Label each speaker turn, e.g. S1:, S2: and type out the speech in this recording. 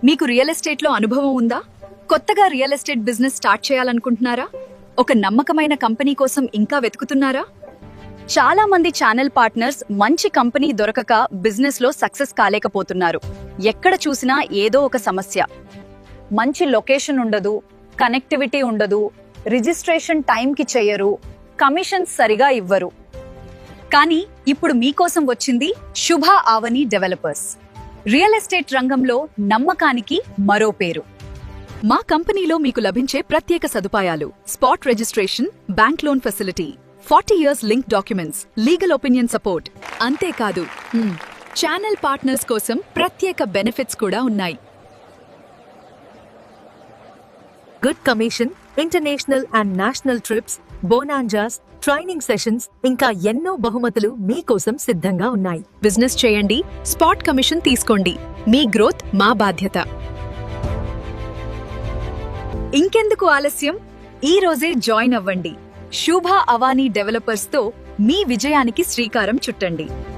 S1: మీకు real estate లో అనుభవం ఉందా? కొత్తగా రియల్ ఎస్టేట్ బిజినెస్ స్టార్ట్ చేయాలనుకుంటున్నారా? ఒక నమ్మకమైన కంపెనీ కోసం ఇంకా వెతుకుతున్నారా? చాలా మంది ఛానల్ పార్ట్నర్స్ మంచి కంపెనీ దొరకక బిజినెస్ లో సక్సెస్ కాలేకపోతున్నారు. ఎక్కడ చూసినా ఏదో ఒక సమస్య. మంచి లొకేషన్ ఉండదు, కనెక్టివిటీ ఉండదు, రిజిస్ట్రేషన్ టైంకి చేయరు, కమిషన్స్ సరిగా ఇవ్వరు. కానీ ఇప్పుడు మీకోసం వచ్చింది శుభ ఆవని డెవలపర్స్. రియల్ ఎస్టేట్ రంగంలో నమ్మకానికి మరో పేరు. మా కంపెనీలో మీకు లభించే ప్రత్యేక సదుపాయాలు: spot registration, bank loan facility, 40 years link documents, legal opinion support. అంతేకాదు ఛానల్ పార్ట్నర్స్ కోసం ప్రత్యేక బెనిఫిట్స్ కూడా ఉన్నాయి.
S2: Good commission, international and national trips, bonanzas, training sessions, ఇంకా ఎన్నో బహుమతులు మీకోసం సిద్ధంగా ఉన్నాయి.
S1: బిజినెస్ చేయండి, స్పాట్ కమిషన్ తీసుకోండి. మీ గ్రోత్ మా బాధ్యత. ఇంకెందుకు ఆలస్యం? ఈ రోజే జాయిన్ అవ్వండి. శుభ అవానీ డెవలపర్స్ తో మీ విజయానికి శ్రీకారం చుట్టండి.